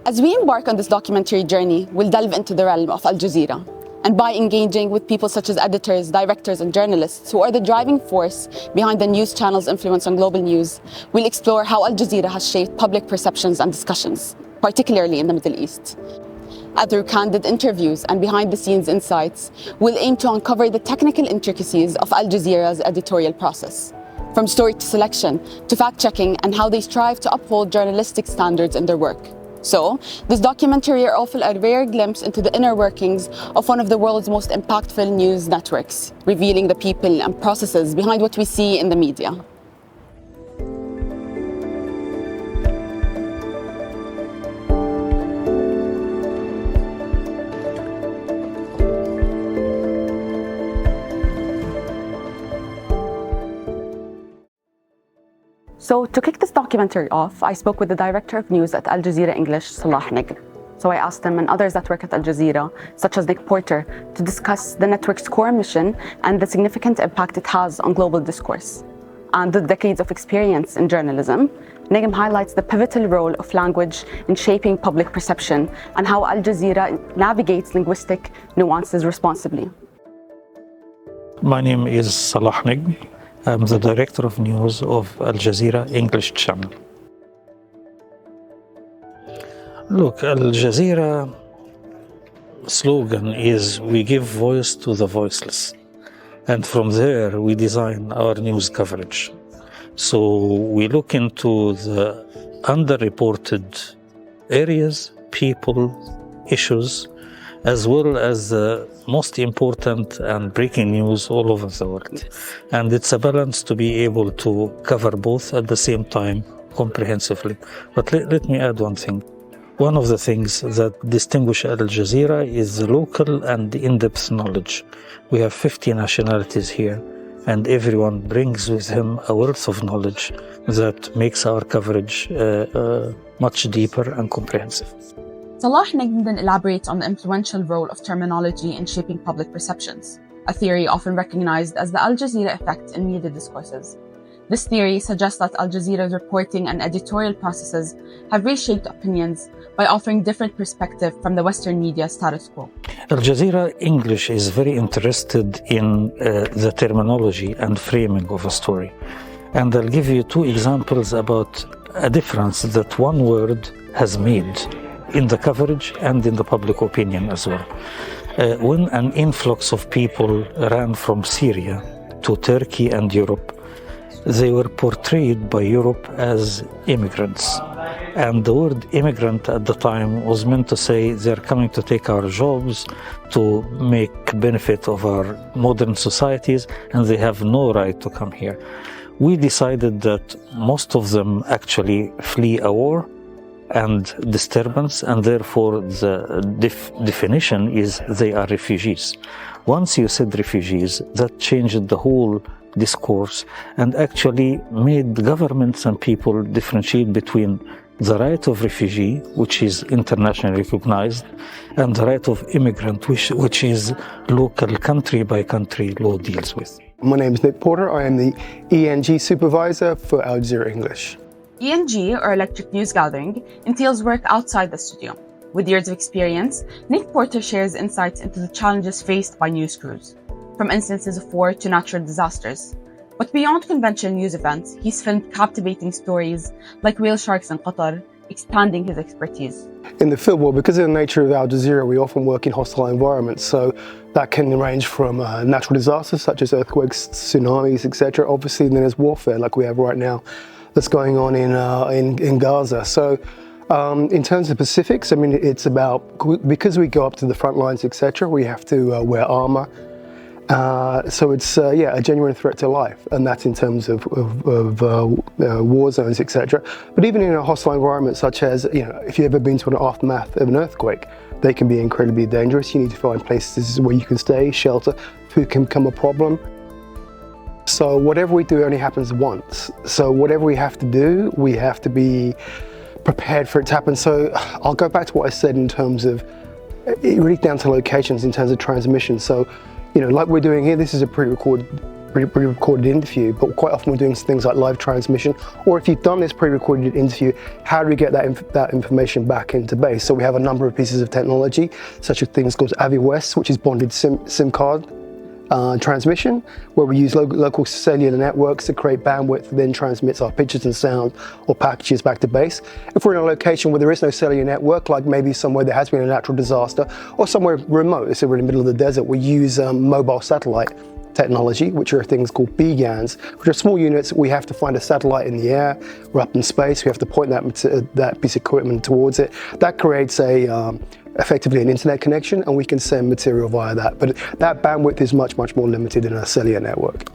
As we embark on this documentary journey, we'll delve into the realm of Al Jazeera. And by engaging with people such as editors, directors, and journalists who are the driving force behind the news channel's influence on global news, we'll explore how Al Jazeera has shaped public perceptions and discussions, particularly in the Middle East. Through candid interviews and behind-the-scenes insights, we'll aim to uncover the technical intricacies of Al Jazeera's editorial process, from story to selection to fact-checking, and how they strive to uphold journalistic standards in their work. So, this documentary offers a rare glimpse into the inner workings of one of the world's most impactful news networks, revealing the people and processes behind what we see in the media. So to kick this documentary off, I spoke with the director of news at Al Jazeera English, Salah Nigm. So I asked him and others that work at Al Jazeera, such as Nick Porter, to discuss the network's core mission and the significant impact it has on global discourse. And the decades of experience in journalism, Nigm highlights the pivotal role of language in shaping public perception and how Al Jazeera navigates linguistic nuances responsibly. My name is Salah Nigm. I'm the director of news of Al Jazeera English channel. Look, Al Jazeera slogan is "We give voice to the voiceless." And from there, we design our news coverage. So we look into the underreported areas, people, issues, as well as the most important and breaking news all over the world. And it's a balance to be able to cover both at the same time comprehensively. But let me add one thing. One of the things that distinguish Al Jazeera is the local and in-depth knowledge. We have 50 nationalities here, and everyone brings with him a wealth of knowledge that makes our coverage much deeper and comprehensive. Salah Nigm then elaborates on the influential role of terminology in shaping public perceptions, a theory often recognized as the Al Jazeera effect in media discourses. This theory suggests that Al Jazeera's reporting and editorial processes have reshaped opinions by offering different perspectives from the Western media status quo. Al Jazeera English is very interested in the terminology and framing of a story. And I'll give you two examples about a difference that one word has made in the coverage and in the public opinion as well. When an influx of people ran from Syria to Turkey and Europe, they were portrayed by Europe as immigrants. And the word immigrant at the time was meant to say they're coming to take our jobs, to make benefit of our modern societies, and they have no right to come here. We decided that most of them actually flee a war and disturbance, and therefore the definition is they are refugees. Once you said refugees, that changed the whole discourse and actually made governments and people differentiate between the right of refugee, which is internationally recognized, and the right of immigrant, which is local country by country law deals with. My name is Nick Porter. I am the ENG supervisor for Al Jazeera English. ENG, or Electric News Gathering, entails work outside the studio. With years of experience, Nick Porter shares insights into the challenges faced by news crews, from instances of war to natural disasters. But beyond conventional news events, he's filmed captivating stories like whale sharks in Qatar, expanding his expertise. In the field, well, because of the nature of Al Jazeera, we often work in hostile environments, so that can range from natural disasters such as earthquakes, tsunamis, etc. Obviously, then there's warfare like we have right now that's going on in Gaza. So in terms of specifics, I mean, it's about, because we go up to the front lines, etc., we have to wear armor. So it's a genuine threat to life, and that's in terms of war zones, etc. But even in a hostile environment, such as, if you've ever been to an aftermath of an earthquake, they can be incredibly dangerous. You need to find places where you can stay, shelter. Food can become a problem. So whatever we do only happens once. So whatever we have to do, we have to be prepared for it to happen. So I'll go back to what I said in terms of, it really down to locations in terms of transmission. So, like we're doing here, this is a pre-recorded pre-recorded interview, but quite often we're doing things like live transmission, or if you've done this pre-recorded interview, how do we get that information back into base? So we have a number of pieces of technology, such as things called AVIWES, which is bonded SIM card transmission, where we use local cellular networks to create bandwidth that then transmits our pictures and sound or packages back to base. If we're in a location where there is no cellular network, like maybe somewhere there has been a natural disaster or somewhere remote, so we're in the middle of the desert, we use mobile satellite technology, which are things called BGANs, which are small units. We have to find a satellite in the air, we're up in space, we have to point that piece of equipment towards it. That creates effectively an internet connection, and we can send material via that. But that bandwidth is much more limited in a cellular network.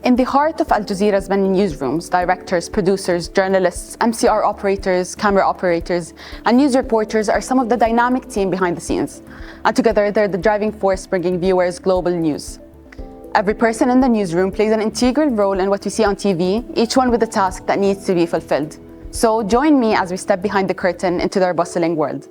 In the heart of Al Jazeera's many newsrooms, directors, producers, journalists, MCR operators, camera operators, and news reporters are some of the dynamic team behind the scenes. And together, they're the driving force bringing viewers global news. Every person in the newsroom plays an integral role in what we see on TV, each one with a task that needs to be fulfilled. So join me as we step behind the curtain into their bustling world.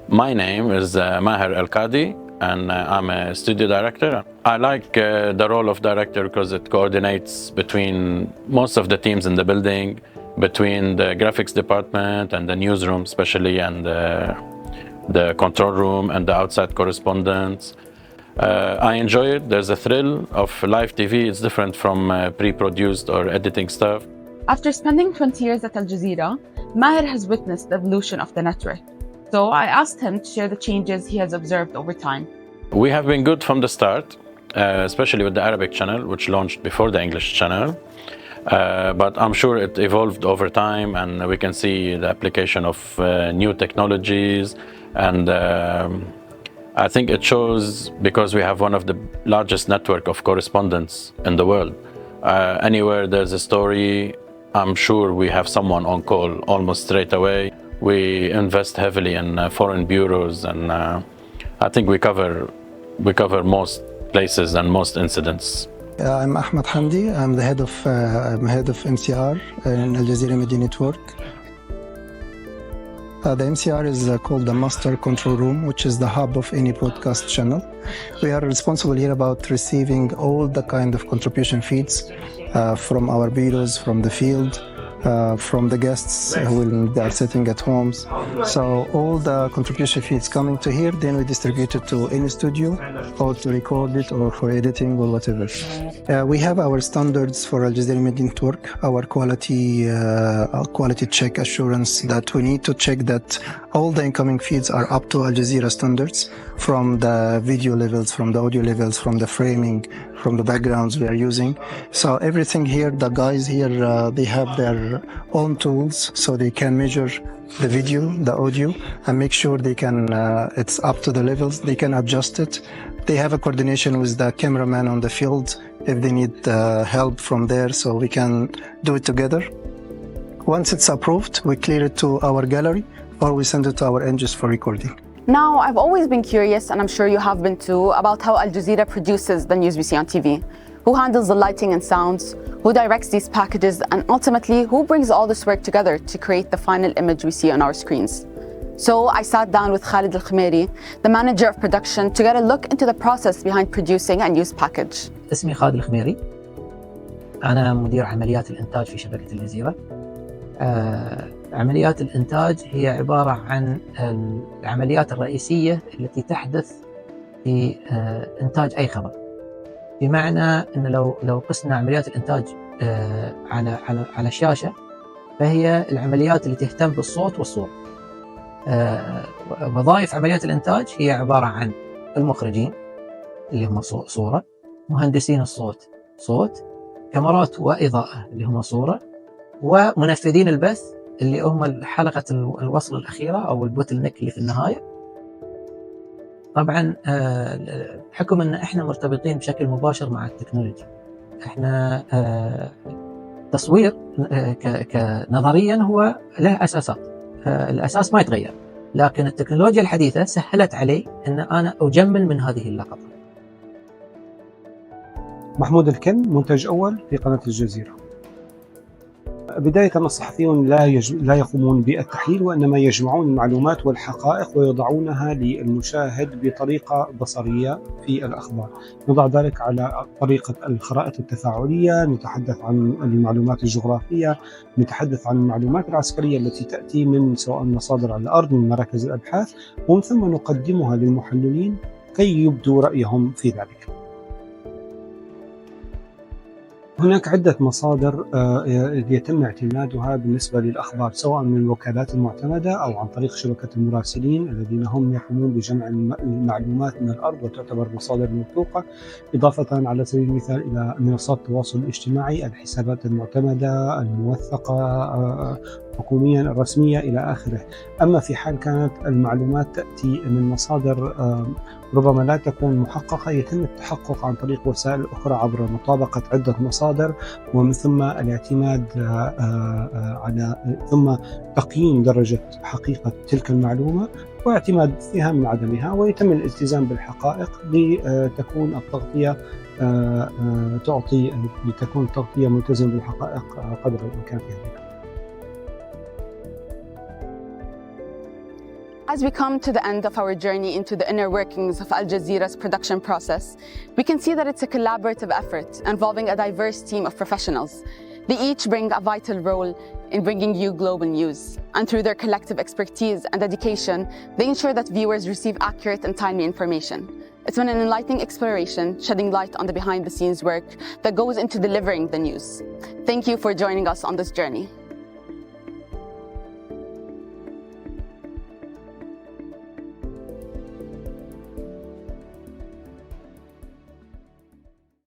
My name is Maher Al-Qadi, and I'm a studio director. I like the role of director because it coordinates between most of the teams in the building, between the graphics department and the newsroom especially, and the control room and the outside correspondents. I enjoy it. There's a thrill of live TV. It's different from pre-produced or editing stuff. After spending 20 years at Al Jazeera, Maher has witnessed the evolution of the network. So I asked him to share the changes he has observed over time. We have been good from the start, especially with the Arabic channel, which launched before the English channel. But I'm sure it evolved over time, and we can see the application of new technologies. And I think it shows because we have one of the largest network of correspondents in the world. Anywhere there's a story, I'm sure we have someone on call almost straight away. We invest heavily in foreign bureaus, and I think we cover most places and most incidents. I'm Ahmed Hamdi. I'm the head of MCR in Al Jazeera Media Network. The MCR is called the Master Control Room, which is the hub of any broadcast channel. We are responsible here about receiving all the kind of contribution feeds from our bureaus, from the field, from the guests when they are sitting at homes. So all the contribution feeds coming to here, then we distribute it to any studio or to record it or for editing or whatever. We have our standards for Al Jazeera Media Network, our quality check assurance that we need to check that all the incoming feeds are up to Al Jazeera standards, from the video levels, from the audio levels, from the framing, from the backgrounds we are using. So everything here, the guys here, they have their own tools, so they can measure the video, the audio, and make sure they can, it's up to the levels, they can adjust it. They have a coordination with the cameraman on the field if they need help from there, so we can do it together. Once it's approved, we clear it to our gallery or we send it to our engines for recording. Now, I've always been curious, and I'm sure you have been too, about how Al Jazeera produces the news we see on TV. Who handles the lighting and sounds? Who directs these packages? And ultimately, who brings all this work together to create the final image we see on our screens? So I sat down with Khalid Al-Khmeri, the manager of production, to get a look into the process behind producing a news package. اسمي خالد الخميري. أنا مدير عمليات الإنتاج في شبكة الجزيرة. عمليات الإنتاج هي عبارة عن العمليات الرئيسية التي تحدث في إنتاج أي خبر. بمعنى أن لو قسنا عمليات الإنتاج على الشاشة، فهي العمليات اللي تهتم بالصوت والصورة. وظائف عمليات الإنتاج هي عبارة عن المخرجين اللي هم صورة، مهندسين الصوت صوت، كاميرات وإضاءة اللي هم صورة، ومنفذين البث اللي هم حلقة الوصل الأخيرة أو البوتل نيك اللي في النهاية. طبعا بحكم أن إحنا مرتبطين بشكل مباشر مع التكنولوجيا، إحنا تصوير كنظريا هو له أساسات، الأساس ما يتغير، لكن التكنولوجيا الحديثة سهلت علي أن أنا أجمل من هذه اللقطة. محمود الكن، منتج أول في قناة الجزيرة. بداية الصحفيون لا يقومون بالتحليل، وإنما يجمعون المعلومات والحقائق ويضعونها للمشاهد بطريقة بصرية في الأخبار. نضع ذلك على طريقة الخرائط التفاعلية، نتحدث عن المعلومات الجغرافية، نتحدث عن المعلومات العسكرية التي تأتي من سواء مصادر على الأرض من مراكز الأبحاث، ومن ثم نقدمها للمحللين كي يبدوا رأيهم في ذلك. هناك عدة مصادر يتم اعتمادها بالنسبة للأخبار، سواء من الوكالات المعتمدة أو عن طريق شبكة المراسلين الذين هم يقومون بجمع المعلومات من الأرض وتعتبر مصادر موثوقة، إضافة على سبيل المثال إلى منصات التواصل الاجتماعي، الحسابات المعتمدة الموثقة حكوميا الرسمية إلى آخره. أما في حال كانت المعلومات تأتي من مصادر ربما لا تكون محققة، يتم التحقق عن طريق وسائل أخرى عبر مطابقة عدة مصادر، ومن ثم الاعتماد على ثم تقييم درجة حقيقة تلك المعلومة واعتماد فيها من عدمها، ويتم الالتزام بالحقائق لتكون التغطية لتكون التغطية ملتزمة بالحقائق قدر الإمكان في هذه. As we come to the end of our journey into the inner workings of Al Jazeera's production process, we can see that it's a collaborative effort involving a diverse team of professionals. They each bring a vital role in bringing you global news, and through their collective expertise and dedication, they ensure that viewers receive accurate and timely information. It's been an enlightening exploration, shedding light on the behind-the-scenes work that goes into delivering the news. Thank you for joining us on this journey.